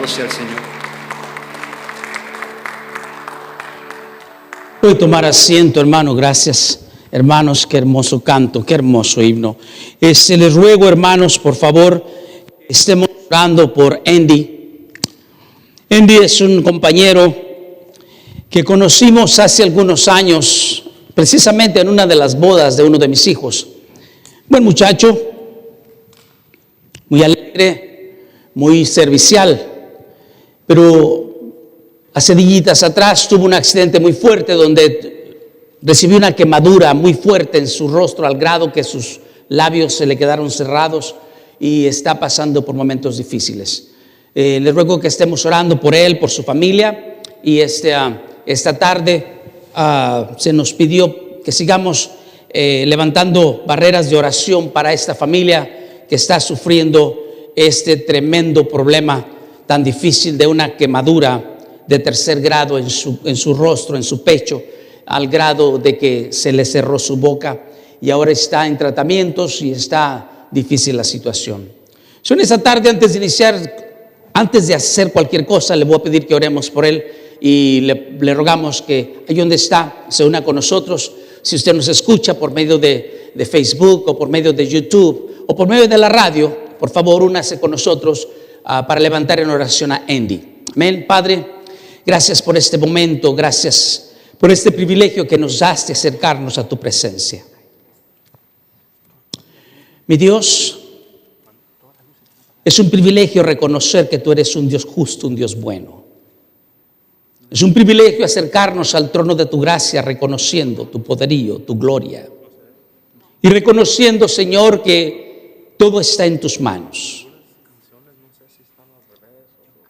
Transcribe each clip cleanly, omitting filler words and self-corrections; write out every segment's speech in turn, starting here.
Alabado sea el Señor. Puede tomar asiento, hermano. Gracias, hermanos. Qué hermoso canto, qué hermoso himno. Les ruego, hermanos, por favor, estemos orando por Andy. Andy es un compañero que conocimos hace algunos años, precisamente en una de las bodas de uno de mis hijos. Buen muchacho, muy alegre, muy servicial, pero hace días atrás tuvo un accidente muy fuerte donde recibió una quemadura muy fuerte en su rostro al grado que sus labios se le quedaron cerrados y está pasando por momentos difíciles. Le ruego que estemos orando por él, por su familia, y esta tarde se nos pidió que sigamos levantando barreras de oración para esta familia que está sufriendo este tremendo problema tan difícil de una quemadura de tercer grado en su rostro, en su pecho, al grado de que se le cerró su boca y ahora está en tratamientos y está difícil la situación. En esta tarde, antes de hacer cualquier cosa, le voy a pedir que oremos por él y le rogamos que ahí donde está se una con nosotros. Si usted nos escucha por medio de Facebook o por medio de YouTube o por medio de la radio, por favor, únase con nosotros para levantar en oración a Andy. Amén. Padre, gracias por este momento, gracias por este privilegio que nos das de acercarnos a tu presencia. Mi Dios, es un privilegio reconocer que tú eres un Dios justo, un Dios bueno. Es un privilegio acercarnos al trono de tu gracia reconociendo tu poderío, tu gloria. Y reconociendo, Señor, que todo está en tus manos.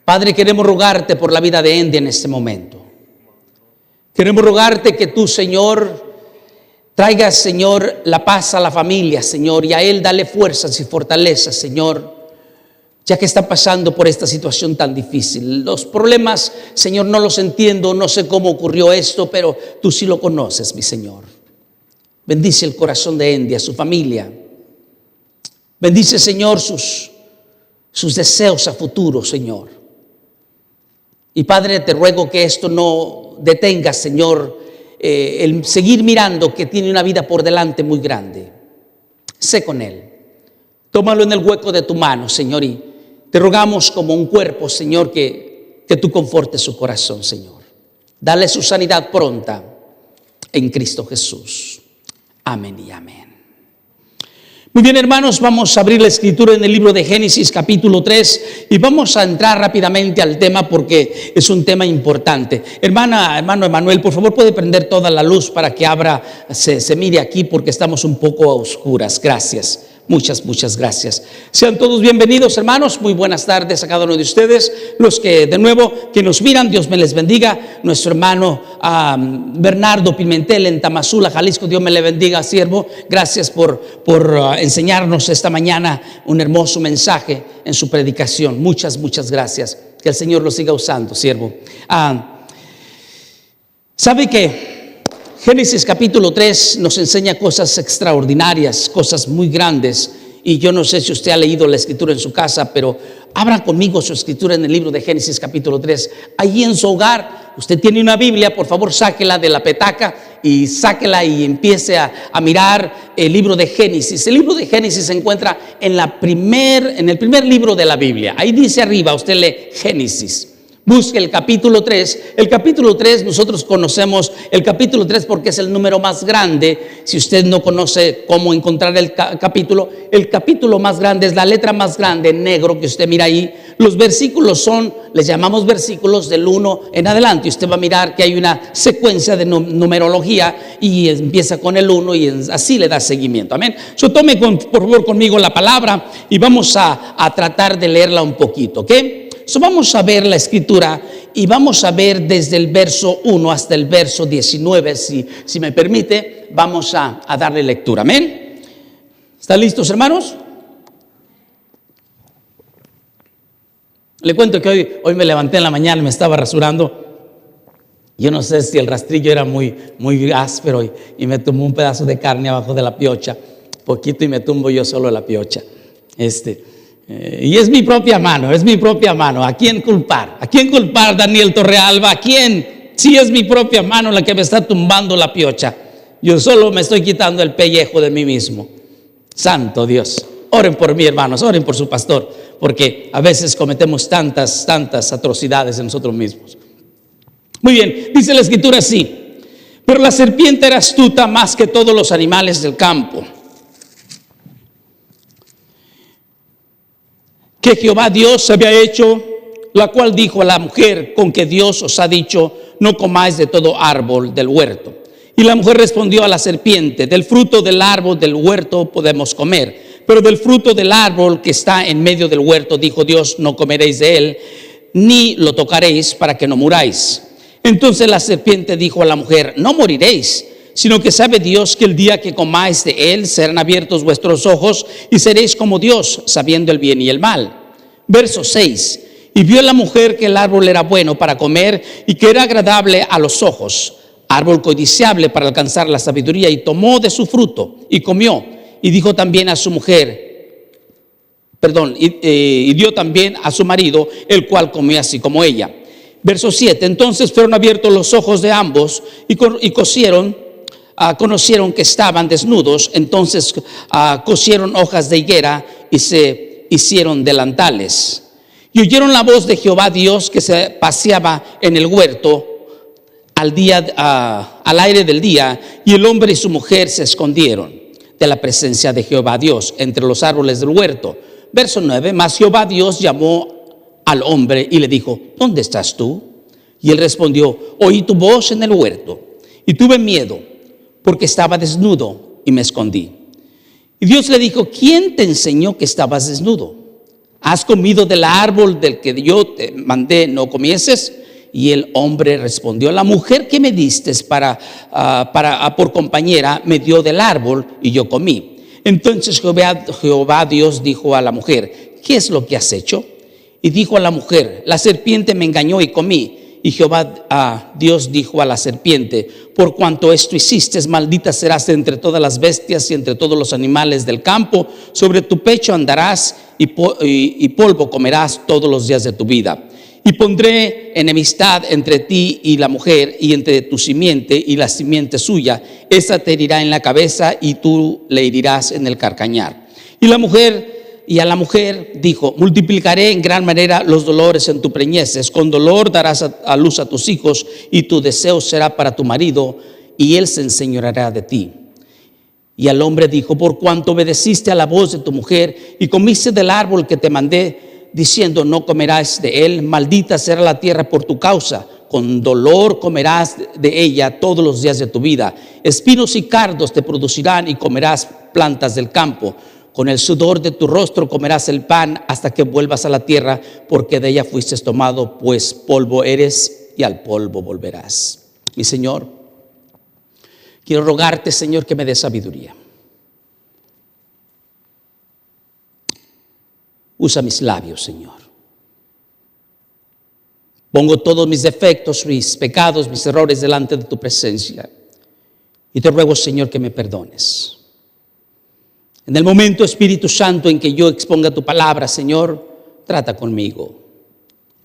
Padre, queremos rogarte por la vida de Andy en este momento. Queremos rogarte que tú, Señor, traigas, Señor, la paz a la familia, Señor, y a él dale fuerzas y fortalezas, Señor, ya que está pasando por esta situación tan difícil. Los problemas, Señor, no los entiendo, no sé cómo ocurrió esto, pero tú sí lo conoces, mi Señor. Bendice el corazón de Andy, a su familia. Bendice, Señor, sus deseos a futuro, Señor. Y Padre, te ruego que esto no detenga, Señor, el seguir mirando que tiene una vida por delante muy grande. Sé con él. Tómalo en el hueco de tu mano, Señor, y te rogamos como un cuerpo, Señor, que tú confortes su corazón, Señor. Dale su sanidad pronta en Cristo Jesús. Amén y amén. Muy bien, hermanos, vamos a abrir la escritura en el libro de Génesis capítulo 3 y vamos a entrar rápidamente al tema porque es un tema importante. Hermano Emanuel, por favor, puede prender toda la luz para que se mire aquí porque estamos un poco a oscuras. Gracias. Muchas gracias. Sean todos bienvenidos, hermanos. Muy buenas tardes a cada uno de ustedes. Los que de nuevo que nos miran, Dios me les bendiga. Nuestro hermano Bernardo Pimentel en Tamazula, Jalisco, Dios me le bendiga, siervo. Gracias por enseñarnos esta mañana un hermoso mensaje en su predicación. Muchas gracias. Que el Señor lo siga usando, siervo. ¿Sabe qué? Génesis capítulo 3 nos enseña cosas extraordinarias, cosas muy grandes. Y yo no sé si usted ha leído la escritura en su casa, pero abra conmigo su escritura en el libro de Génesis capítulo 3. Allí en su hogar, usted tiene una Biblia, por favor sáquela de la petaca y sáquela y empiece a mirar el libro de Génesis. El libro de Génesis se encuentra en el primer libro de la Biblia. Ahí dice arriba, usted lee Génesis. Busque el capítulo 3. El capítulo 3, nosotros conocemos el capítulo 3 porque es el número más grande. Si usted no conoce cómo encontrar el capítulo más grande es la letra más grande en negro que usted mira ahí. Los versículos les llamamos versículos del 1 en adelante. Usted va a mirar que hay una secuencia de numerología y empieza con el 1 y así le da seguimiento. Amén. Tome por favor conmigo la palabra y vamos a tratar de leerla un poquito, ¿ok? Vamos a ver la escritura y vamos a ver desde el verso 1 hasta el verso 19, si me permite, vamos a darle lectura. Amén. ¿Están listos, hermanos? Le cuento que hoy me levanté en la mañana y me estaba rasurando. Yo no sé si el rastrillo era muy áspero y me tumbó un pedazo de carne abajo de la piocha, poquito, y me tumbo yo solo la piocha. Y es mi propia mano, es mi propia mano. ¿A quién culpar? ¿A quién culpar, Daniel Torrealba? ¿A quién? Sí, es mi propia mano la que me está tumbando la piocha. Yo solo me estoy quitando el pellejo de mí mismo. Santo Dios. Oren por mí, hermanos, oren por su pastor, porque a veces cometemos tantas atrocidades en nosotros mismos. Muy bien, dice la escritura así: pero la serpiente era astuta más que todos los animales del campo que Jehová Dios había hecho, la cual dijo a la mujer: con que Dios os ha dicho, no comáis de todo árbol del huerto. Y la mujer respondió a la serpiente: del fruto del árbol del huerto podemos comer, pero del fruto del árbol que está en medio del huerto, dijo Dios, no comeréis de él, ni lo tocaréis, para que no muráis. Entonces la serpiente dijo a la mujer: no moriréis, sino que sabe Dios que el día que comáis de él serán abiertos vuestros ojos y seréis como Dios, sabiendo el bien y el mal. Verso 6. Y vio la mujer que el árbol era bueno para comer y que era agradable a los ojos, árbol codiciable para alcanzar la sabiduría, y tomó de su fruto y comió. Y dijo también a su mujer, y dio también a su marido, el cual comió así como ella. Verso 7. Entonces fueron abiertos los ojos de ambos y conocieron que estaban desnudos. Entonces cosieron hojas de higuera y se hicieron delantales. Y oyeron la voz de Jehová Dios que se paseaba en el huerto al aire del día, y el hombre y su mujer se escondieron de la presencia de Jehová Dios entre los árboles del huerto. Verso 9. Mas Jehová Dios llamó al hombre y le dijo: ¿dónde estás tú? Y él respondió: oí tu voz en el huerto y tuve miedo, porque estaba desnudo y me escondí. Y Dios le dijo: ¿quién te enseñó que estabas desnudo? ¿Has comido del árbol del que yo te mandé no comieses? Y el hombre respondió: la mujer que me diste por compañera me dio del árbol y yo comí. Entonces Jehová Dios dijo a la mujer: ¿qué es lo que has hecho? Y dijo a la mujer: la serpiente me engañó y comí. Y Jehová Dios dijo a la serpiente: por cuanto esto hiciste, maldita serás entre todas las bestias y entre todos los animales del campo. Sobre tu pecho andarás y polvo comerás todos los días de tu vida. Y pondré enemistad entre ti y la mujer, y entre tu simiente y la simiente suya. Esa te herirá en la cabeza y tú le herirás en el calcañar. Y a la mujer dijo: multiplicaré en gran manera los dolores en tu preñeces, con dolor darás a luz a tus hijos, y tu deseo será para tu marido, y él se enseñoreará de ti. Y al hombre dijo: por cuanto obedeciste a la voz de tu mujer y comiste del árbol que te mandé, diciendo: no comerás de él, maldita será la tierra por tu causa, con dolor comerás de ella todos los días de tu vida. Espinos y cardos te producirán y comerás plantas del campo. Con el sudor de tu rostro comerás el pan hasta que vuelvas a la tierra, porque de ella fuiste tomado, pues polvo eres y al polvo volverás. Mi Señor, quiero rogarte, Señor, que me des sabiduría. Usa mis labios, Señor. Pongo todos mis defectos, mis pecados, mis errores delante de tu presencia. Y te ruego, Señor, que me perdones. En el momento, Espíritu Santo, en que yo exponga tu palabra, Señor, trata conmigo,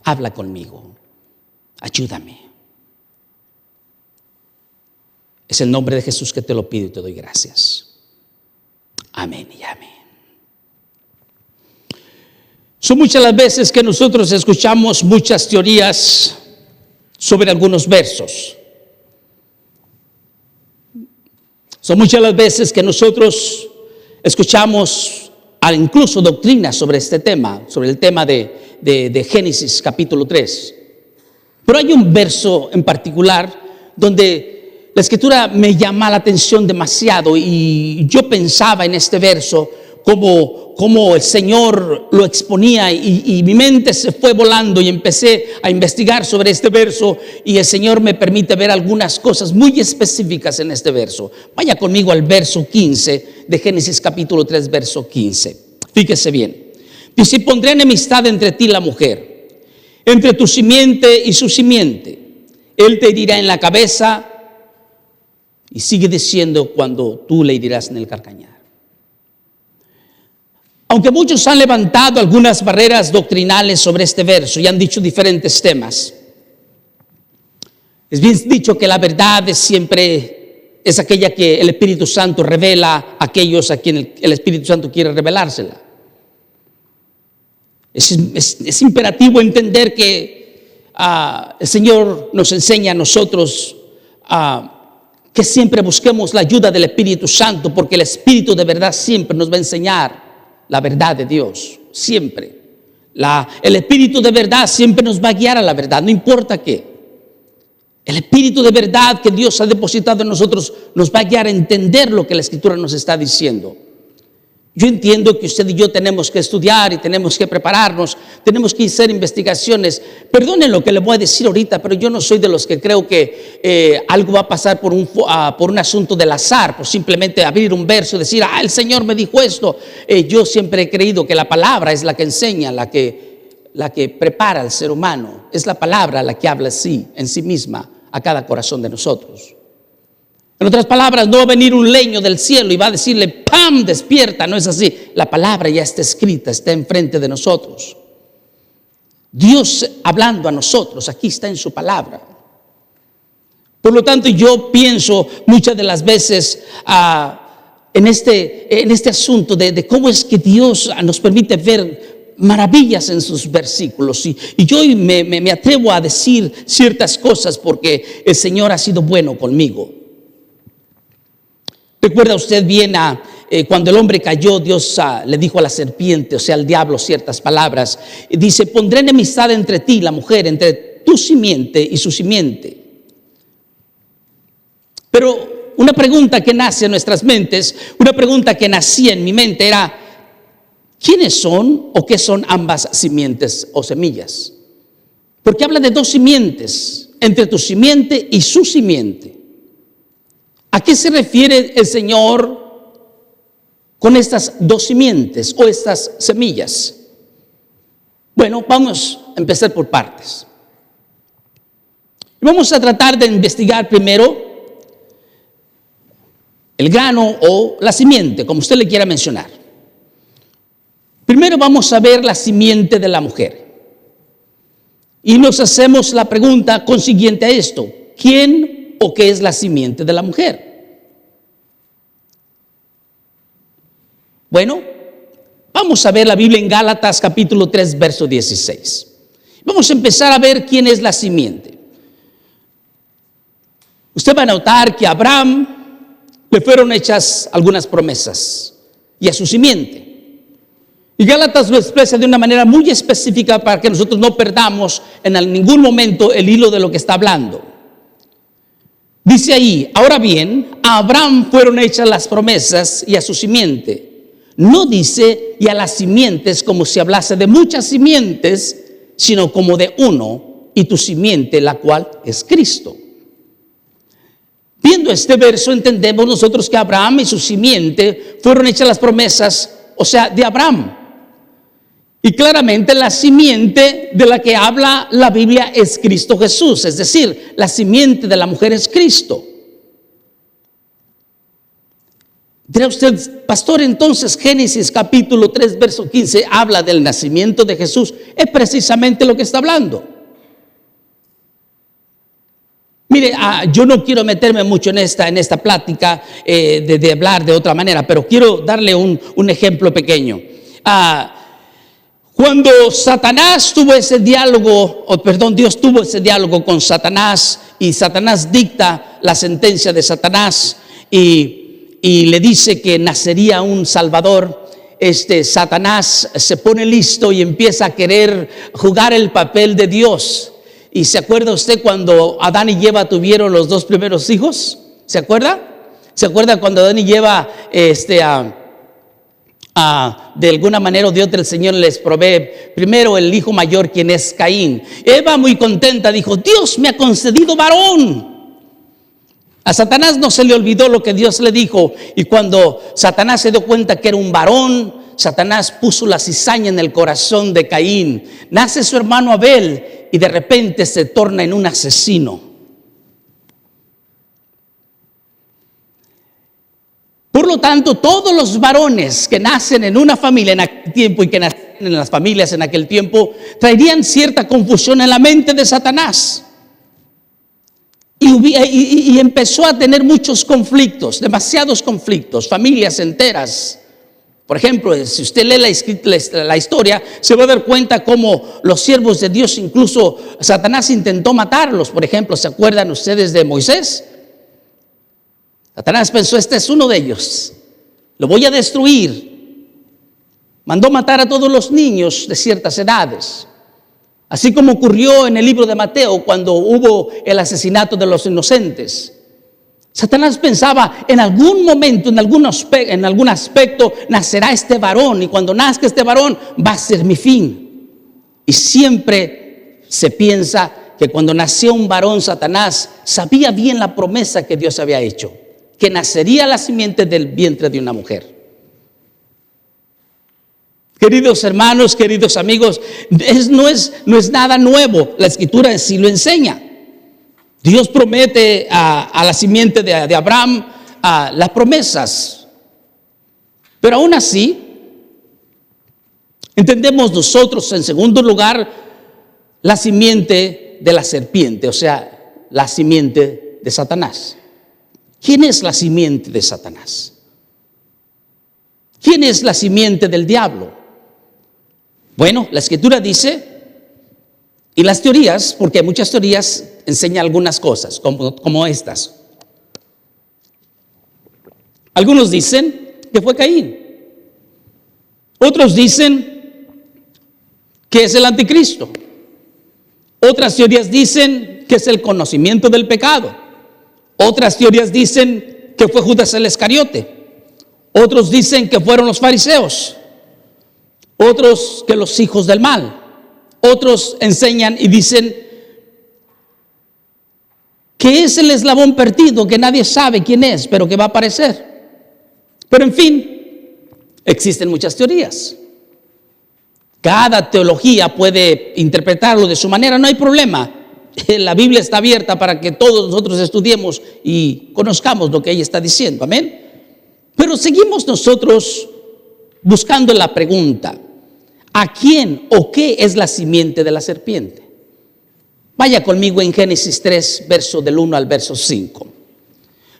habla conmigo, ayúdame. Es el nombre de Jesús que te lo pido y te doy gracias. Amén y amén. Son muchas las veces que nosotros escuchamos muchas teorías sobre algunos versos. Son muchas las veces que nosotros escuchamos incluso doctrinas sobre este tema, sobre el tema de Génesis capítulo 3. Pero hay un verso en particular donde la escritura me llama la atención demasiado, y yo pensaba en este verso como el Señor lo exponía, y mi mente se fue volando y empecé a investigar sobre este verso, y el Señor me permite ver algunas cosas muy específicas en este verso. Vaya conmigo al verso 15 de Génesis capítulo 3, verso 15. Fíjese bien. Dice: y pondré enemistad entre ti y la mujer, entre tu simiente y su simiente. Él te herirá en la cabeza, y sigue diciendo, cuando tú le herirás en el calcañar. Aunque muchos han levantado algunas barreras doctrinales sobre este verso y han dicho diferentes temas, es bien dicho que la verdad siempre es aquella que el Espíritu Santo revela a aquellos a quien el Espíritu Santo quiere revelársela. Es imperativo entender que el Señor nos enseña a nosotros que siempre busquemos la ayuda del Espíritu Santo, porque el Espíritu de verdad siempre nos va a enseñar la verdad de Dios, siempre. El Espíritu de verdad siempre nos va a guiar a la verdad, no importa qué. El Espíritu de verdad que Dios ha depositado en nosotros nos va a guiar a entender lo que la Escritura nos está diciendo. Yo entiendo que usted y yo tenemos que estudiar y tenemos que prepararnos, tenemos que hacer investigaciones. Perdonen lo que le voy a decir ahorita, pero yo no soy de los que creo que algo va a pasar por un asunto del azar, por simplemente abrir un verso y decir, el Señor me dijo esto. Yo siempre he creído que la palabra es la que enseña, la que prepara al ser humano. Es la palabra la que habla en sí misma a cada corazón de nosotros. En otras palabras, no va a venir un leño del cielo y va a decirle, ¡pam!, despierta. No es así. La palabra ya está escrita, está enfrente de nosotros. Dios hablando a nosotros, aquí está en su palabra. Por lo tanto, yo pienso muchas de las veces en este asunto de cómo es que Dios nos permite ver maravillas en sus versículos. Y yo me atrevo a decir ciertas cosas porque el Señor ha sido bueno conmigo. ¿Recuerda usted bien cuando el hombre cayó, Dios le dijo a la serpiente, o sea, al diablo, ciertas palabras? Dice, pondré enemistad entre ti, la mujer, entre tu simiente y su simiente. Pero una pregunta que nace en nuestras mentes, una pregunta que nacía en mi mente era, ¿quiénes son o qué son ambas simientes o semillas? Porque habla de dos simientes, entre tu simiente y su simiente. ¿A qué se refiere el Señor con estas dos simientes o estas semillas? Bueno, vamos a empezar por partes. Vamos a tratar de investigar primero el grano o la simiente, como usted le quiera mencionar. Primero vamos a ver la simiente de la mujer. Y nos hacemos la pregunta consiguiente a esto: ¿quién o qué es la simiente de la mujer? Bueno, vamos a ver la Biblia en Gálatas capítulo 3, verso 16. Vamos a empezar a ver quién es la simiente. Usted va a notar que a Abraham le fueron hechas algunas promesas y a su simiente. Y Gálatas lo expresa de una manera muy específica para que nosotros no perdamos en ningún momento el hilo de lo que está hablando. Dice ahí, ahora bien, a Abraham fueron hechas las promesas y a su simiente. No dice y a las simientes como si hablase de muchas simientes, sino como de uno, y tu simiente, la cual es Cristo. Viendo este verso, entendemos nosotros que Abraham y su simiente fueron hechas las promesas, o sea, de Abraham. Y claramente la simiente de la que habla la Biblia es Cristo Jesús, es decir, la simiente de la mujer es Cristo. Dirá usted, pastor, entonces Génesis capítulo 3, verso 15 habla del nacimiento de Jesús. Es precisamente lo que está hablando. Mire, yo no quiero meterme mucho en esta plática de hablar de otra manera, pero quiero darle un ejemplo pequeño. Cuando Satanás tuvo ese diálogo, Dios tuvo ese diálogo con Satanás, y Satanás dicta la sentencia de Satanás y le dice que nacería un Salvador. Satanás se pone listo y empieza a querer jugar el papel de Dios. ¿Y se acuerda usted cuando Adán y Eva tuvieron los dos primeros hijos? ¿Se acuerda? ¿Se acuerda cuando Adán y Eva de alguna manera Dios del Señor les provee primero el hijo mayor, quien es Caín? Eva, muy contenta, dijo, Dios me ha concedido varón. A Satanás no se le olvidó lo que Dios le dijo, y cuando Satanás se dio cuenta que era un varón, Satanás puso la cizaña en el corazón de Caín. Nace su hermano Abel y de repente se torna en un asesino. Por lo tanto, todos los varones que nacen en una familia en aquel tiempo y que nacen en las familias en aquel tiempo traerían cierta confusión en la mente de Satanás. Y empezó a tener muchos conflictos, demasiados conflictos, familias enteras. Por ejemplo, si usted lee la historia, se va a dar cuenta cómo los siervos de Dios, incluso Satanás intentó matarlos. Por ejemplo, ¿se acuerdan ustedes de Moisés? Satanás pensó, este es uno de ellos, lo voy a destruir. Mandó matar a todos los niños de ciertas edades. Así como ocurrió en el libro de Mateo cuando hubo el asesinato de los inocentes. Satanás pensaba, en algún momento, en algún aspecto, nacerá este varón, y cuando nazca este varón va a ser mi fin. Y siempre se piensa que cuando nació un varón, Satanás sabía bien la promesa que Dios había hecho, que nacería la simiente del vientre de una mujer. Queridos hermanos, queridos amigos, no es nada nuevo. La Escritura sí lo enseña. Dios promete a la simiente de Abraham las promesas. Pero aún así, entendemos nosotros, en segundo lugar, la simiente de la serpiente, o sea, la simiente de Satanás. ¿Quién es la simiente de Satanás? ¿Quién es la simiente del diablo? Bueno, la Escritura dice, y las teorías, porque muchas teorías enseñan algunas cosas, como estas. Algunos dicen que fue Caín. Otros dicen que es el anticristo. Otras teorías dicen que es el conocimiento del pecado. Otras teorías dicen que fue Judas el Iscariote. Otros dicen que fueron los fariseos. Otros que los hijos del mal. Otros enseñan y dicen que es el eslabón perdido, que nadie sabe quién es, pero que va a aparecer. Pero en fin, existen muchas teorías. Cada teología puede interpretarlo de su manera, no hay problema. La Biblia está abierta para que todos nosotros estudiemos y conozcamos lo que ella está diciendo, amén. Pero seguimos nosotros buscando la pregunta: ¿a quién o qué es la simiente de la serpiente? Vaya conmigo en Génesis 3, verso del 1 al verso 5.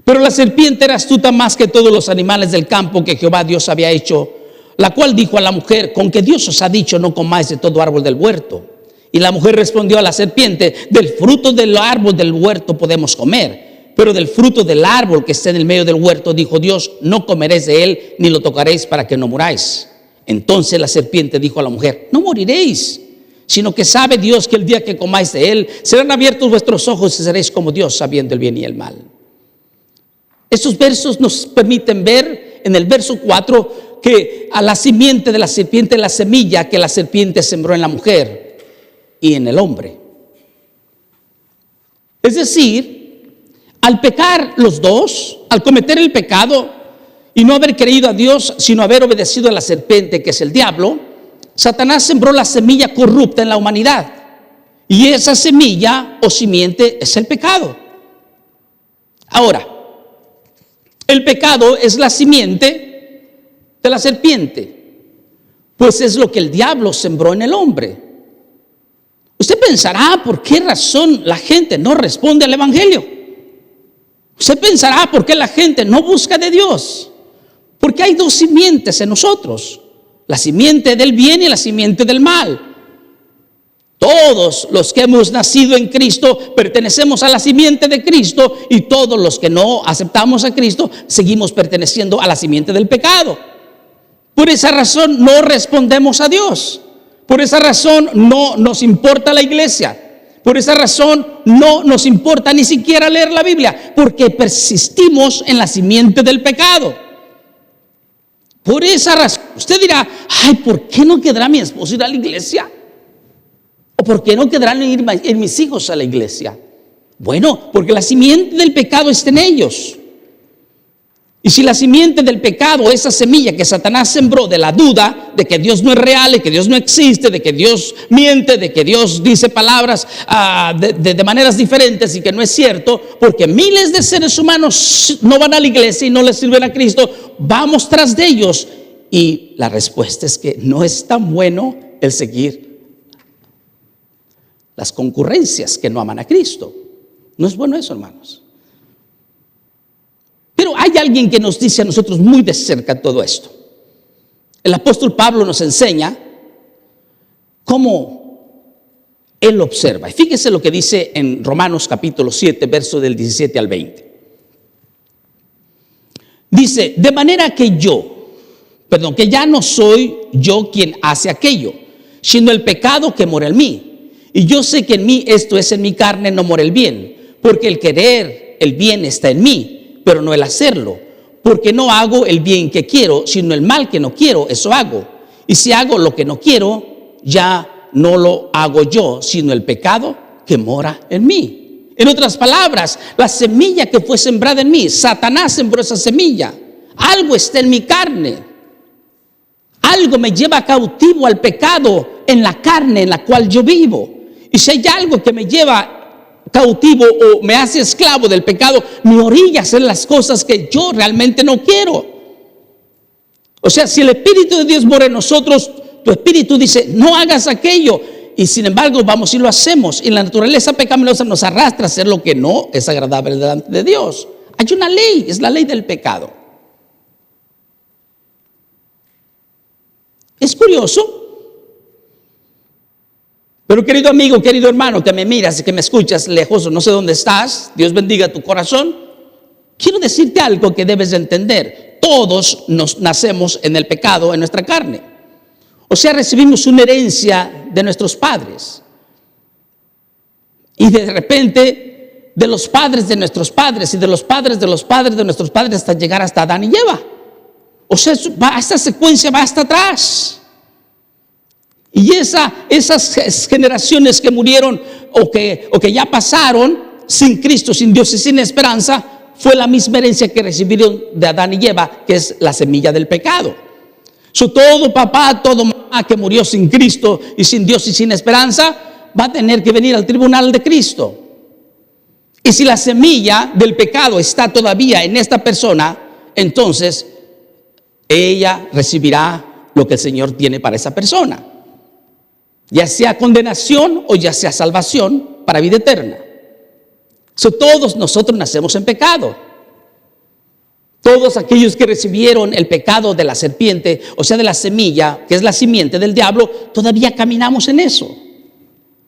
Pero la serpiente era astuta más que todos los animales del campo que Jehová Dios había hecho, la cual dijo a la mujer: con que Dios os ha dicho, no comáis de todo árbol del huerto. Y la mujer respondió a la serpiente: del fruto del árbol del huerto podemos comer, pero del fruto del árbol que está en el medio del huerto, dijo Dios, no comeréis de él, ni lo tocaréis para que no muráis. Entonces la serpiente dijo a la mujer: no moriréis, sino que sabe Dios que el día que comáis de él, serán abiertos vuestros ojos y seréis como Dios, sabiendo el bien y el mal. Estos versos nos permiten ver en el verso 4 que a la simiente de la serpiente, la semilla que la serpiente sembró en la mujer y en el hombre. Es decir, al pecar los dos, al cometer el pecado y no haber creído a Dios, sino haber obedecido a la serpiente, que es el diablo, Satanás sembró la semilla corrupta en la humanidad. Y esa semilla o simiente es el pecado. Ahora, el pecado es la simiente de la serpiente, pues es lo que el diablo sembró en el hombre. Usted pensará, ¿por qué razón la gente no responde al evangelio? Usted pensará, ¿por qué la gente no busca de Dios? Porque hay dos simientes en nosotros: la simiente del bien y la simiente del mal. Todos los que hemos nacido en Cristo pertenecemos a la simiente de Cristo, y todos los que no aceptamos a Cristo seguimos perteneciendo a la simiente del pecado. Por esa razón no respondemos a Dios. Por esa razón no nos importa la iglesia. Por esa razón no nos importa ni siquiera leer la Biblia, porque persistimos en la simiente del pecado. Por esa razón, usted dirá: ay, ¿por qué no quedará mi esposo ir a la iglesia? ¿O por qué no quedarán ir mis hijos a la iglesia? Bueno, porque la simiente del pecado está en ellos. Y si la simiente del pecado, esa semilla que Satanás sembró de la duda, de que Dios no es real, de que Dios no existe, de que Dios miente, de que Dios dice palabras de maneras diferentes y que no es cierto, porque miles de seres humanos no van a la iglesia y no les sirven a Cristo, vamos tras de ellos. Y la respuesta es que no es tan bueno el seguir las concurrencias que no aman a Cristo. No es bueno eso, hermanos. Pero hay alguien que nos dice a nosotros muy de cerca todo esto. El apóstol Pablo nos enseña cómo él observa. Y fíjese lo que dice en Romanos capítulo 7, verso del 17 al 20. Dice, de manera que que ya no soy yo quien hace aquello, sino el pecado que mora en mí. Y yo sé que en mí, esto es en mi carne, no mora el bien, porque el querer el bien está en mí, pero no el hacerlo, porque no hago el bien que quiero, sino el mal que no quiero, eso hago. Y si hago lo que no quiero, ya no lo hago yo, sino el pecado que mora en mí. En otras palabras, la semilla que fue sembrada en mí, Satanás sembró esa semilla. Algo está en mi carne. Algo me lleva cautivo al pecado en la carne en la cual yo vivo. Y si hay algo que me lleva cautivo o me hace esclavo del pecado, me orilla a hacer las cosas que yo realmente no quiero. O sea, si el Espíritu de Dios mora en nosotros, tu espíritu dice, no hagas aquello. Y sin embargo, vamos y lo hacemos. Y la naturaleza pecaminosa nos arrastra a hacer lo que no es agradable delante de Dios. Hay una ley, es la ley del pecado. Es curioso. Pero querido amigo, querido hermano, que me miras y que me escuchas lejos o no sé dónde estás, Dios bendiga tu corazón. Quiero decirte algo que debes de entender. Todos nos nacemos en el pecado, en nuestra carne. O sea, recibimos una herencia de nuestros padres. Y de repente, de los padres de nuestros padres y de los padres de los padres de nuestros padres hasta llegar hasta Adán y Eva. O sea, esta secuencia va hasta atrás. Y esas generaciones que murieron o que ya pasaron sin Cristo, sin Dios y sin esperanza, fue la misma herencia que recibieron de Adán y Eva, que es la semilla del pecado. Todo papá, todo mamá que murió sin Cristo y sin Dios y sin esperanza, va a tener que venir al tribunal de Cristo. Y si la semilla del pecado está todavía en esta persona, entonces ella recibirá lo que el Señor tiene para esa persona. Ya sea condenación o ya sea salvación para vida eterna. Todos nosotros nacemos en pecado. Todos aquellos que recibieron el pecado de la serpiente, o sea de la semilla, que es la simiente del diablo, todavía caminamos en eso.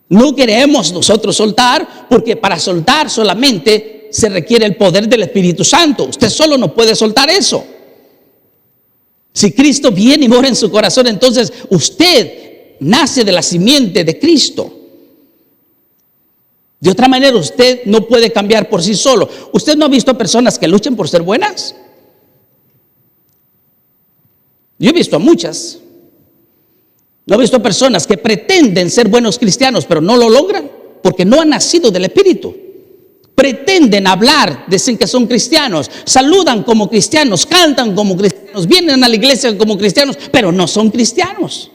No queremos nosotros soltar, porque para soltar solamente se requiere el poder del Espíritu Santo. Usted solo no puede soltar eso. Si Cristo viene y mora en su corazón, entonces usted nace de la simiente de Cristo. De otra manera, usted no puede cambiar por sí solo. ¿Usted no ha visto a personas que luchan por ser buenas? Yo he visto a muchas. No he visto a personas que pretenden ser buenos cristianos, pero no lo logran, porque no han nacido del Espíritu. Pretenden hablar, dicen que son cristianos, saludan como cristianos, cantan como cristianos, vienen a la iglesia como cristianos, pero no son cristianos.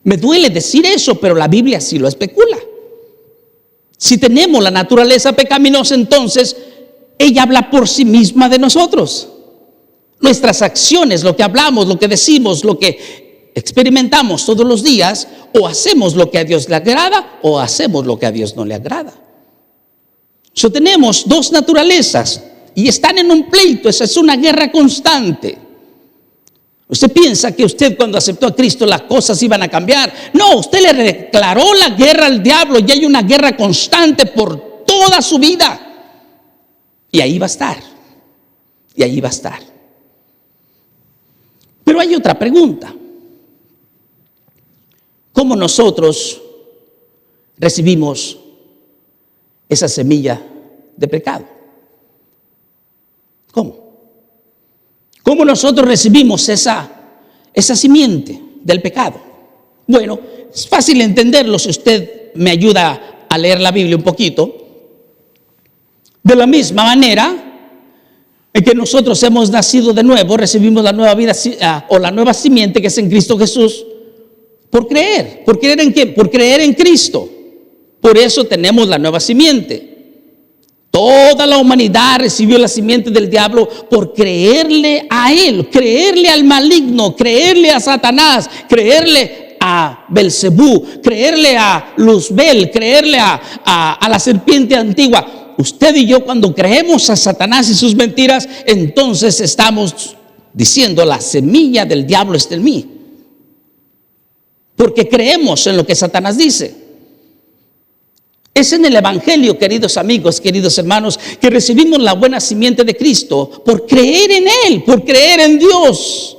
Me duele decir eso, pero la Biblia sí lo especula. Si tenemos la naturaleza pecaminosa, entonces ella habla por sí misma de nosotros. Nuestras acciones, lo que hablamos, lo que decimos, lo que experimentamos todos los días, o hacemos lo que a Dios le agrada o hacemos lo que a Dios no le agrada. Tenemos dos naturalezas y están en un pleito. Esa es una guerra constante. Usted piensa que usted cuando aceptó a Cristo las cosas iban a cambiar. No, usted le declaró la guerra al diablo y hay una guerra constante por toda su vida. Y ahí va a estar. Y ahí va a estar. Pero hay otra pregunta. ¿Cómo nosotros recibimos esa semilla de pecado? ¿Cómo? ¿Cómo nosotros recibimos esa simiente del pecado? Bueno, es fácil entenderlo si usted me ayuda a leer la Biblia un poquito. De la misma manera en que nosotros hemos nacido de nuevo, recibimos la nueva vida o la nueva simiente que es en Cristo Jesús, por creer. ¿Por creer en qué? Por creer en Cristo. Por eso tenemos la nueva simiente. Toda la humanidad recibió la simiente del diablo por creerle a él, creerle al maligno, creerle a Satanás, creerle a Belcebú, creerle a Luzbel, creerle a la serpiente antigua. Usted y yo, cuando creemos a Satanás y sus mentiras, entonces estamos diciendo: la semilla del diablo está en mí, porque creemos en lo que Satanás dice. Es en el Evangelio, queridos amigos, queridos hermanos, que recibimos la buena simiente de Cristo por creer en Él, por creer en Dios.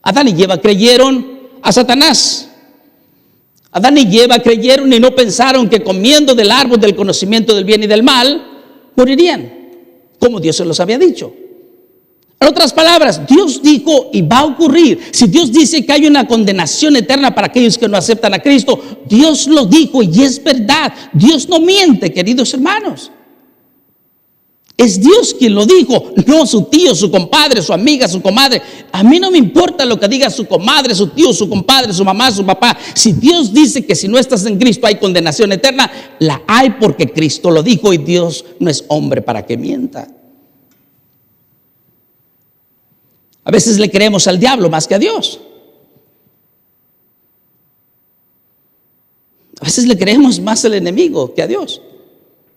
Adán y Eva creyeron a Satanás. Adán y Eva creyeron y no pensaron que comiendo del árbol del conocimiento del bien y del mal morirían, como Dios se los había dicho. En otras palabras, Dios dijo y va a ocurrir. Si Dios dice que hay una condenación eterna para aquellos que no aceptan a Cristo, Dios lo dijo y es verdad. Dios no miente, queridos hermanos. Es Dios quien lo dijo, no su tío, su compadre, su amiga, su comadre. A mí no me importa lo que diga su comadre, su tío, su compadre, su mamá, su papá. Si Dios dice que si no estás en Cristo hay condenación eterna, la hay porque Cristo lo dijo y Dios no es hombre para que mienta. A veces le creemos al diablo más que a Dios. A veces le creemos más al enemigo que a Dios.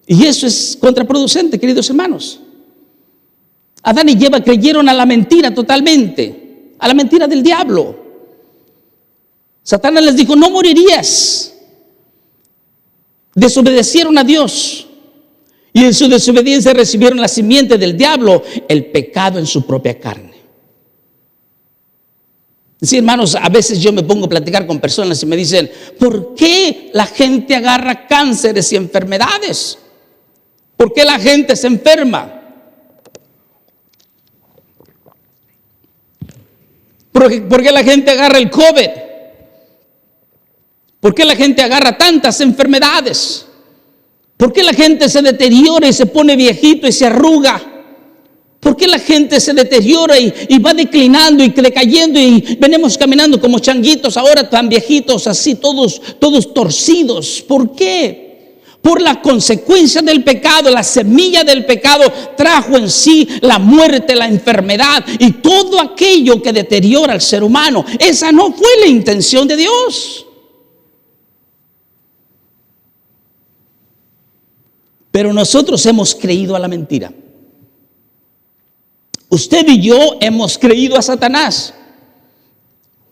Y eso es contraproducente, queridos hermanos. Adán y Eva creyeron a la mentira totalmente, a la mentira del diablo. Satanás les dijo: no morirías. Desobedecieron a Dios. Y en su desobediencia recibieron la simiente del diablo, el pecado en su propia carne. Sí, hermanos, a veces yo me pongo a platicar con personas y me dicen: ¿por qué la gente agarra cánceres y enfermedades? ¿Por qué la gente se enferma? ¿Por qué la gente agarra el COVID? ¿Por qué la gente agarra tantas enfermedades? ¿Por qué la gente se deteriora y se pone viejito y se arruga? ¿Por qué la gente se deteriora y va declinando y decayendo y venimos caminando como changuitos ahora tan viejitos, así todos torcidos? ¿Por qué? Por la consecuencia del pecado. La semilla del pecado trajo en sí la muerte, la enfermedad y todo aquello que deteriora al ser humano. Esa no fue la intención de Dios. Pero nosotros hemos creído a la mentira. Usted y yo hemos creído a Satanás.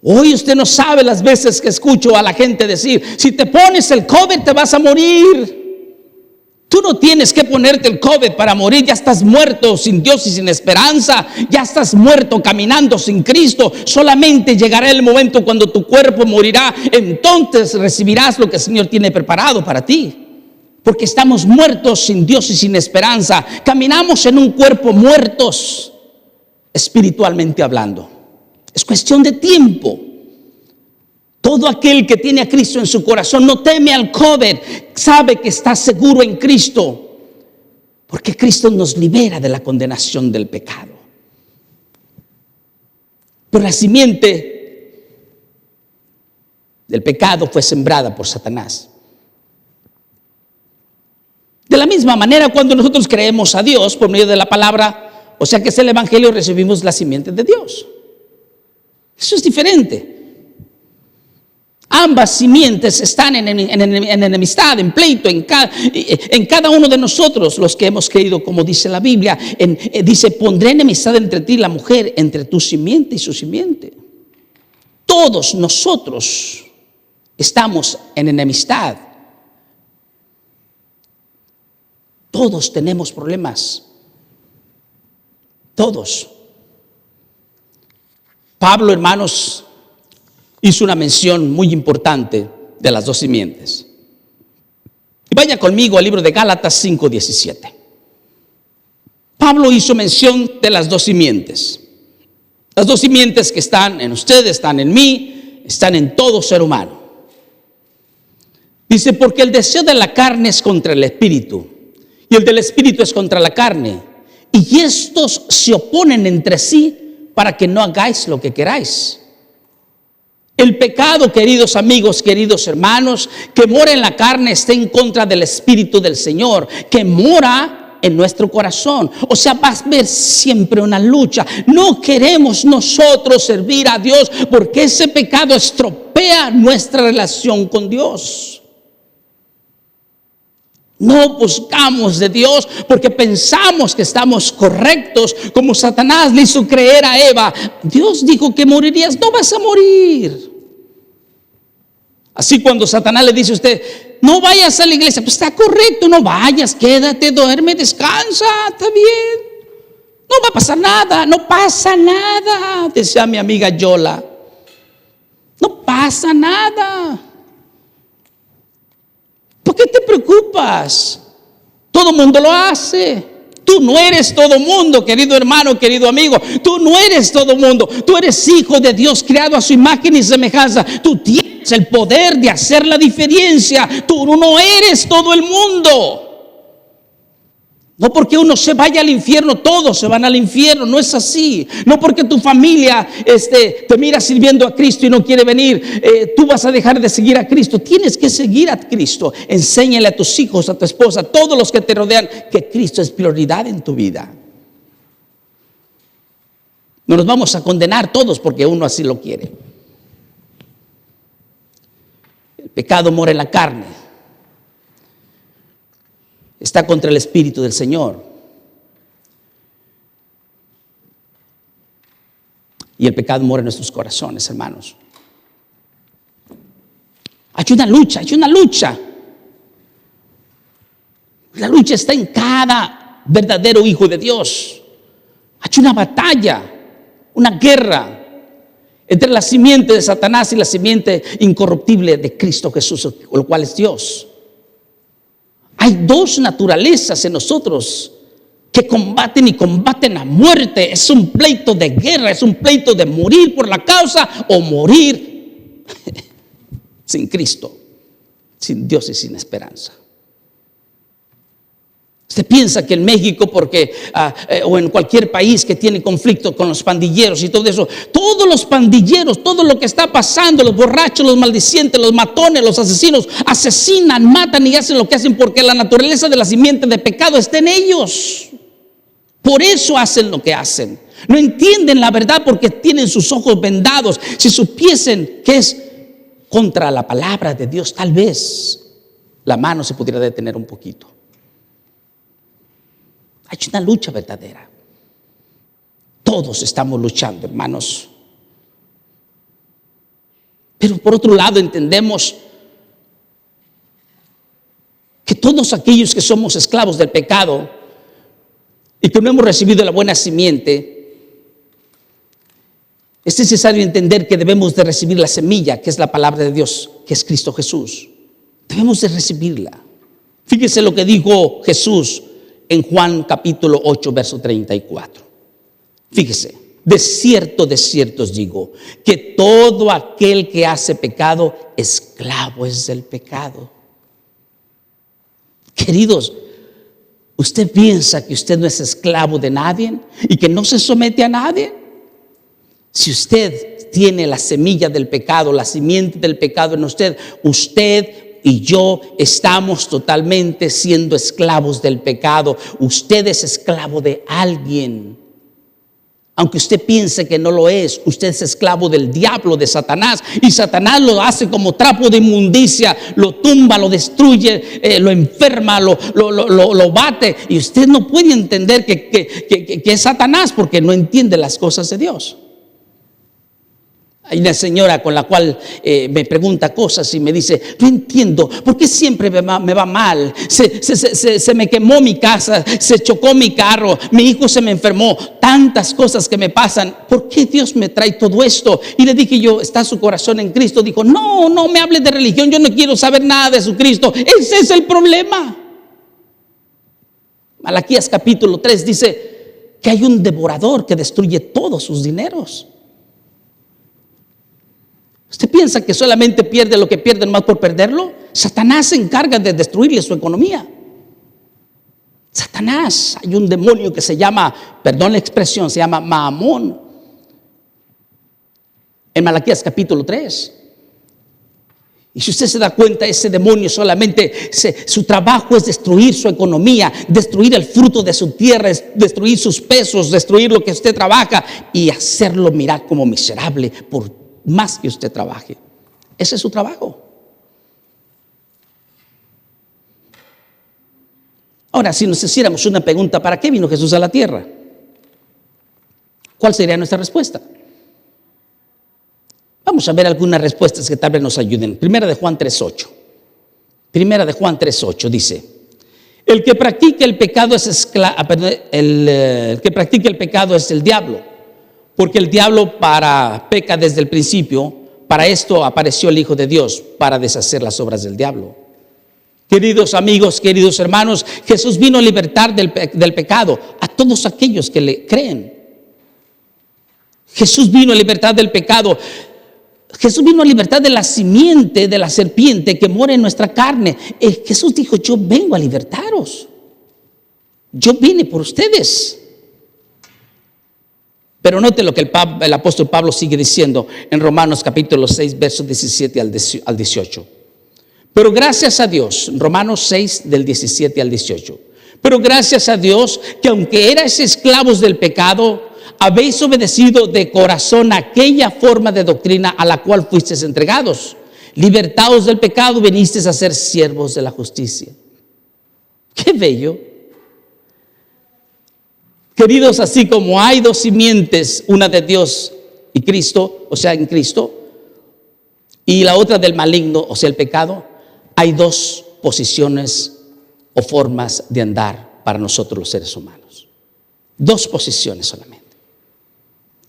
Hoy usted no sabe las veces que escucho a la gente decir: si te pones el COVID te vas a morir. Tú no tienes que ponerte el COVID para morir. Ya estás muerto sin Dios y sin esperanza. Ya estás muerto caminando sin Cristo. Solamente llegará el momento cuando tu cuerpo morirá. Entonces recibirás lo que el Señor tiene preparado para ti. Porque estamos muertos sin Dios y sin esperanza. Caminamos en un cuerpo muertos, espiritualmente hablando. Es cuestión de tiempo. Todo aquel que tiene a Cristo en su corazón no teme al COVID, sabe que está seguro en Cristo, porque Cristo nos libera de la condenación del pecado. Pero la simiente del pecado fue sembrada por Satanás. De la misma manera, cuando nosotros creemos a Dios por medio de la palabra, o sea que es el Evangelio, recibimos la simiente de Dios. Eso es diferente. Ambas simientes están en enemistad, en pleito, en cada uno de nosotros, los que hemos creído, como dice la Biblia. Dice: pondré enemistad entre ti y la mujer, entre tu simiente y su simiente. Todos nosotros estamos en enemistad. Todos tenemos problemas. Todos. Pablo, hermanos, hizo una mención muy importante de las dos simientes. Y vaya conmigo al libro de Gálatas 5:17. Pablo hizo mención de las dos simientes. Las dos simientes que están en usted, están en mí, están en todo ser humano. Dice: porque el deseo de la carne es contra el espíritu, y el del espíritu es contra la carne. Y estos se oponen entre sí para que no hagáis lo que queráis. El pecado, queridos amigos, queridos hermanos, que mora en la carne está en contra del Espíritu del Señor, que mora en nuestro corazón. O sea, va a haber siempre una lucha. No queremos nosotros servir a Dios porque ese pecado estropea nuestra relación con Dios. No buscamos de Dios porque pensamos que estamos correctos, como Satanás le hizo creer a Eva. Dios dijo que morirías, no vas a morir. Así cuando Satanás le dice a usted, no vayas a la iglesia, pues está correcto, no vayas, quédate, duerme, descansa, está bien. No va a pasar nada, no pasa nada, decía mi amiga Yola. No pasa nada. ¿Por qué te preocupas? Todo mundo lo hace. Tú no eres todo mundo, querido hermano, querido amigo. Tú no eres todo mundo. Tú eres hijo de Dios, creado a su imagen y semejanza. Tú tienes el poder de hacer la diferencia. Tú no eres todo el mundo. No porque uno se vaya al infierno, todos se van al infierno, no es así. No porque tu familia te mira sirviendo a Cristo y no quiere venir, tú vas a dejar de seguir a Cristo. Tienes que seguir a Cristo. Enséñale a tus hijos, a tu esposa, a todos los que te rodean, que Cristo es prioridad en tu vida. No nos vamos a condenar todos porque uno así lo quiere. El pecado mora en la carne. Está contra el Espíritu del Señor. Y el pecado mora en nuestros corazones, hermanos. Hay una lucha, hay una lucha. La lucha está en cada verdadero hijo de Dios. Hay una batalla, una guerra entre la simiente de Satanás y la simiente incorruptible de Cristo Jesús, el cual es Dios. Hay dos naturalezas en nosotros que combaten y combaten a muerte. Es un pleito de guerra, es un pleito de morir por la causa o morir sin Cristo, sin Dios y sin esperanza. Usted piensa que en México, porque o en cualquier país que tiene conflicto con los pandilleros y todo eso, todos los pandilleros, todo lo que está pasando, los borrachos, los maldicientes, los matones, los asesinos, asesinan, matan y hacen lo que hacen porque la naturaleza de la simiente de pecado está en ellos. Por eso hacen lo que hacen. No entienden la verdad porque tienen sus ojos vendados. Si supiesen que es contra la palabra de Dios, tal vez la mano se pudiera detener un poquito. Hay una lucha verdadera. Todos estamos luchando, hermanos. Pero por otro lado entendemos que todos aquellos que somos esclavos del pecado y que no hemos recibido la buena simiente, es necesario entender que debemos de recibir la semilla, que es la palabra de Dios, que es Cristo Jesús. Debemos de recibirla. Fíjese lo que dijo Jesús en Juan capítulo 8, verso 34. Fíjese, de cierto os digo, que todo aquel que hace pecado, esclavo es del pecado. Queridos, ¿usted piensa que usted no es esclavo de nadie y que no se somete a nadie? Si usted tiene la semilla del pecado, la simiente del pecado en usted, usted y yo estamos totalmente siendo esclavos del pecado. Usted es esclavo de alguien. Aunque usted piense que no lo es, usted es esclavo del diablo, de Satanás. Y Satanás lo hace como trapo de inmundicia, lo tumba, lo destruye, lo enferma, lo bate. Y usted no puede entender que es Satanás porque no entiende las cosas de Dios. Hay una señora con la cual me pregunta cosas y me dice, no entiendo, ¿por qué siempre me va mal? Se me quemó mi casa, se chocó mi carro, mi hijo se me enfermó, tantas cosas que me pasan. ¿Por qué Dios me trae todo esto? Y le dije yo, ¿está su corazón en Cristo? Dijo, no me hable de religión, yo no quiero saber nada de su Cristo. Ese es el problema. Malaquías capítulo 3 dice que hay un devorador que destruye todos sus dineros. ¿Usted piensa que solamente pierde lo que pierde nomás por perderlo? Satanás se encarga de destruirle su economía. Satanás, hay un demonio que se llama, perdón la expresión, se llama Maamón. en Malaquías capítulo 3. Y si usted se da cuenta, ese demonio solamente su trabajo es destruir su economía, destruir el fruto de su tierra, destruir sus pesos, destruir lo que usted trabaja y hacerlo mirar como miserable por más que usted trabaje. Ese es su trabajo. Ahora, si nos hiciéramos una pregunta, ¿para qué vino Jesús a la tierra? ¿Cuál sería nuestra respuesta? Vamos a ver algunas respuestas que tal vez nos ayuden. Primera de Juan 3:8. Primera de Juan 3:8 dice: el que practica el pecado es el que practica el pecado es el diablo, porque el diablo peca desde el principio. Para esto apareció el Hijo de Dios, para deshacer las obras del diablo. Queridos amigos, queridos hermanos, Jesús vino a libertar del pecado a todos aquellos que le creen. Jesús vino a libertar del pecado. Jesús vino a libertar de la simiente de la serpiente que mora en nuestra carne. Jesús dijo: yo vengo a libertaros. Yo vine por ustedes. Pero note lo que el apóstol Pablo sigue diciendo en Romanos capítulo 6, versos 17 al 18. Pero gracias a Dios, Romanos 6 del 17 al 18. Pero gracias a Dios que aunque erais esclavos del pecado, habéis obedecido de corazón aquella forma de doctrina a la cual fuisteis entregados. Libertados del pecado, venisteis a ser siervos de la justicia. ¡Qué bello! Queridos, así como hay dos simientes, una de Dios y Cristo, o sea, en Cristo, y la otra del maligno, o sea, el pecado, hay dos posiciones o formas de andar para nosotros los seres humanos. Dos posiciones solamente.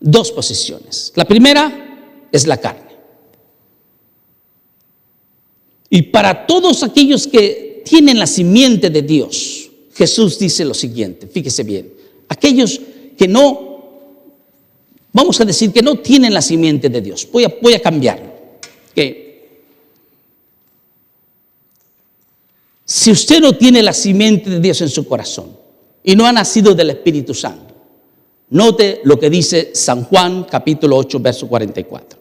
Dos posiciones. La primera es la carne. Y para todos aquellos que tienen la simiente de Dios, Jesús dice lo siguiente, fíjese bien, aquellos que no, vamos a decir que no tienen la simiente de Dios, voy a cambiarlo. ¿Okay? Si usted no tiene la simiente de Dios en su corazón y no ha nacido del Espíritu Santo, note lo que dice San Juan capítulo 8, verso 44.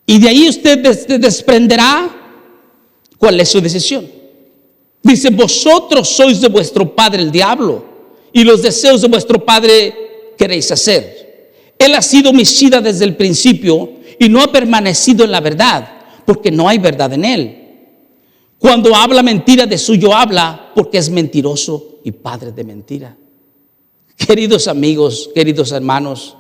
Y de ahí usted desprenderá cuál es su decisión. Dice: vosotros sois de vuestro padre el diablo, y los deseos de vuestro padre queréis hacer. Él ha sido homicida desde el principio y no ha permanecido en la verdad, porque no hay verdad en él. Cuando habla mentira, de suyo habla, porque es mentiroso y padre de mentira. Queridos amigos, queridos hermanos,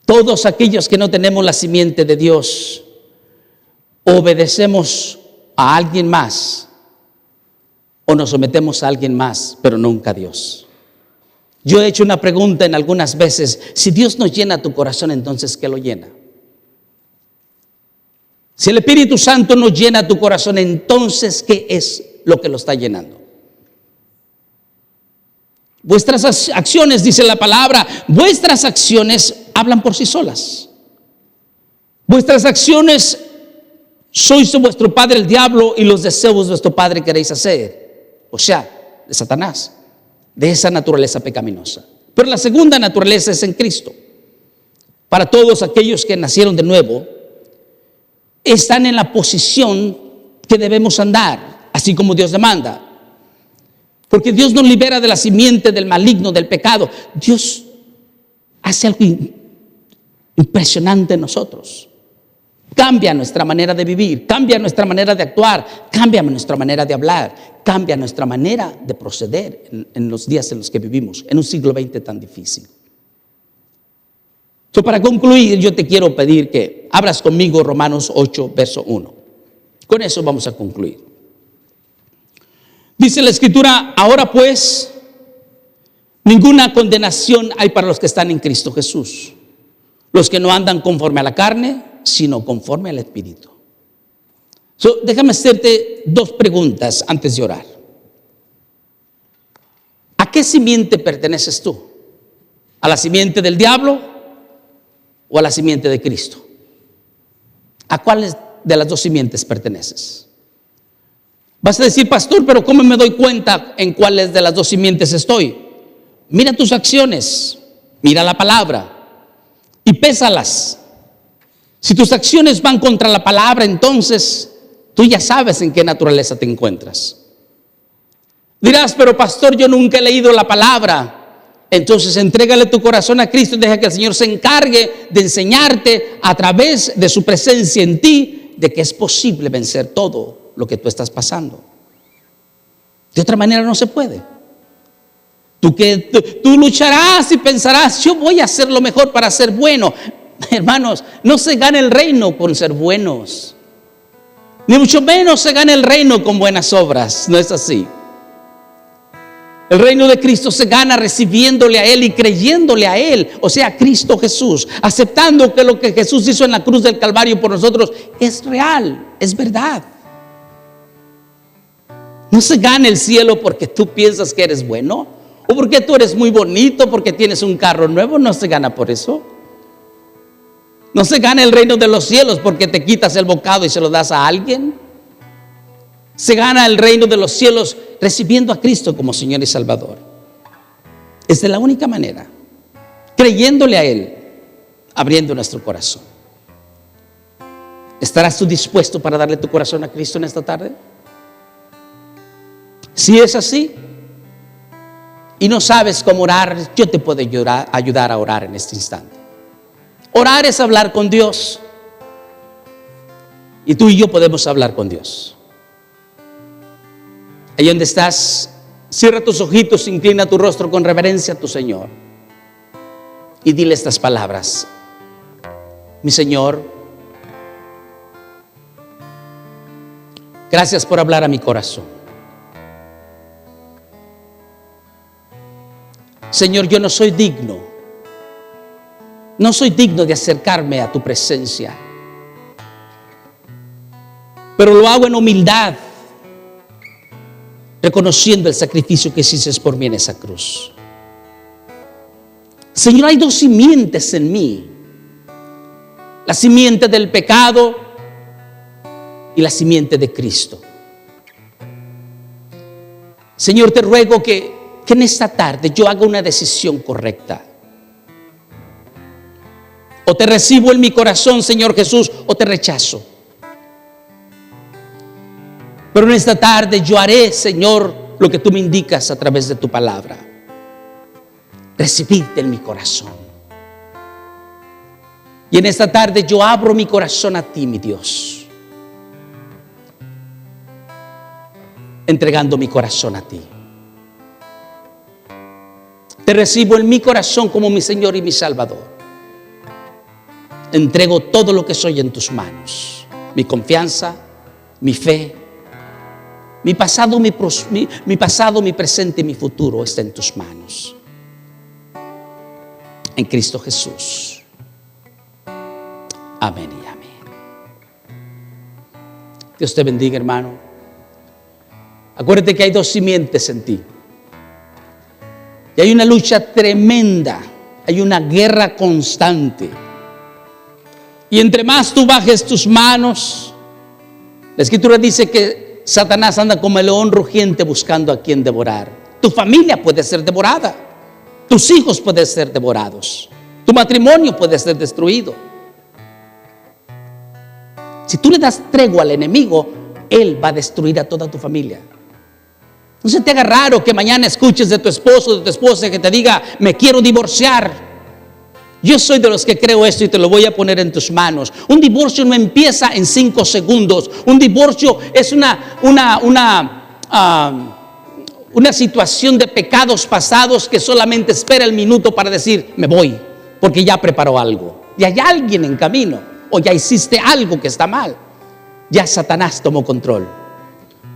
todos aquellos que no tenemos la simiente de Dios, obedecemos a alguien más o nos sometemos a alguien más, pero nunca a Dios. Yo he hecho una pregunta en algunas veces: si Dios no llena tu corazón, entonces ¿qué lo llena? Si el Espíritu Santo no llena tu corazón, entonces ¿qué es lo que lo está llenando? Vuestras acciones, dice la palabra, vuestras acciones hablan por sí solas. Vuestras acciones, sois de vuestro padre el diablo, y los deseos de vuestro padre queréis hacer. O sea, de Satanás, de esa naturaleza pecaminosa. Pero la segunda naturaleza es en Cristo. Para todos aquellos que nacieron de nuevo, están en la posición que debemos andar, así como Dios demanda. Porque Dios nos libera de la simiente del maligno, del pecado. Dios hace algo impresionante en nosotros. Cambia nuestra manera de vivir, cambia nuestra manera de actuar, cambia nuestra manera de hablar, cambia nuestra manera de proceder en los días en los que vivimos, en un siglo XX tan difícil. Para concluir, yo te quiero pedir que abras conmigo Romanos 8, verso 1. Con eso vamos a concluir. Dice la Escritura: ahora pues, ninguna condenación hay para los que están en Cristo Jesús, los que no andan conforme a la carne, sino conforme al Espíritu. Déjame hacerte dos preguntas antes de orar. ¿A qué simiente perteneces tú? ¿A la simiente del diablo o a la simiente de Cristo? ¿A cuáles de las dos simientes perteneces? Vas a decir: pastor, pero ¿cómo me doy cuenta en cuáles de las dos simientes estoy? Mira tus acciones, mira la palabra. y pésalas. Si tus acciones van contra la palabra, entonces tú ya sabes en qué naturaleza te encuentras. Dirás, pero pastor, yo nunca he leído la palabra. Entonces entrégale tu corazón a Cristo y deja que el Señor se encargue de enseñarte a través de su presencia en ti de que es posible vencer todo lo que tú estás pasando. De otra manera no se puede. Tú lucharás y pensarás, yo voy a hacer lo mejor para ser bueno. Hermanos, no se gana el reino con ser buenos, ni mucho menos se gana el reino con buenas obras. No es así. El reino de Cristo se gana recibiéndole a Él y creyéndole a Él, o sea, a Cristo Jesús, aceptando que lo que Jesús hizo en la cruz del Calvario por nosotros es real, es verdad. No se gana el cielo porque tú piensas que eres bueno, o porque tú eres muy bonito, porque tienes un carro nuevo. No se gana por eso. No se gana el reino de los cielos porque te quitas el bocado y se lo das a alguien. Se gana el reino de los cielos recibiendo a Cristo como Señor y Salvador. Es de la única manera, creyéndole a Él, abriendo nuestro corazón. ¿Estarás tú dispuesto para darle tu corazón a Cristo en esta tarde? Si es así y no sabes cómo orar, yo te puedo ayudar a orar en este instante. Orar es hablar con Dios, y tú y yo podemos hablar con Dios. Ahí donde estás, cierra tus ojitos, inclina tu rostro con reverencia a tu Señor y dile estas palabras: mi Señor, gracias por hablar a mi corazón. Señor, yo no soy digno de acercarme a tu presencia, pero lo hago en humildad, reconociendo el sacrificio que hiciste por mí en esa cruz. Señor, hay dos simientes en mí: la simiente del pecado y la simiente de Cristo. Señor, te ruego que en esta tarde yo haga una decisión correcta. O te recibo en mi corazón, Señor Jesús, o te rechazo. Pero en esta tarde yo haré, Señor, lo que tú me indicas a través de tu palabra: recibirte en mi corazón. Y en esta tarde yo abro mi corazón a ti, mi Dios, entregando mi corazón a ti. Te recibo en mi corazón como mi Señor y mi Salvador. Entrego todo lo que soy en tus manos: mi confianza, mi fe, mi pasado, mi presente y mi futuro está en tus manos. En Cristo Jesús. Amén y amén. Dios te bendiga, hermano. Acuérdate que hay dos simientes en ti. Y hay una lucha tremenda, hay una guerra constante. Y entre más tú bajes tus manos, la Escritura dice que Satanás anda como el león rugiente buscando a quien devorar. Tu familia puede ser devorada, tus hijos pueden ser devorados, tu matrimonio puede ser destruido. Si tú le das tregua al enemigo, él va a destruir a toda tu familia. No se te haga raro que mañana escuches de tu esposo o de tu esposa que te diga: me quiero divorciar. Yo soy de los que creo esto y te lo voy a poner en tus manos. Un divorcio no empieza en 5 segundos. Un divorcio es una situación de pecados pasados que solamente espera el minuto para decir: me voy, porque ya preparó algo. Y hay alguien en camino, o ya hiciste algo que está mal. Ya Satanás tomó control.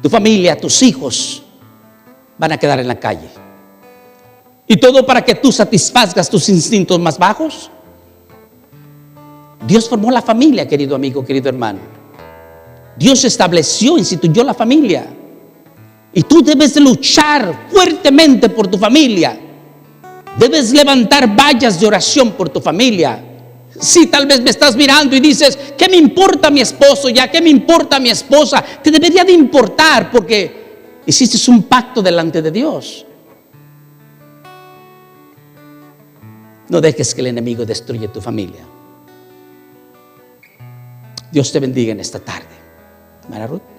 Tu familia, tus hijos van a quedar en la calle. Y todo para que tú satisfagas tus instintos más bajos. Dios formó la familia, querido amigo, querido hermano. Dios estableció, instituyó la familia. Y tú debes de luchar fuertemente por tu familia. Debes levantar vallas de oración por tu familia. Si tal vez me estás mirando y dices: ¿qué me importa mi esposo ya? ¿Qué me importa mi esposa? Te debería de importar, porque hiciste un pacto delante de Dios. No dejes que el enemigo destruya tu familia. Dios te bendiga en esta tarde. Hermana Ruth.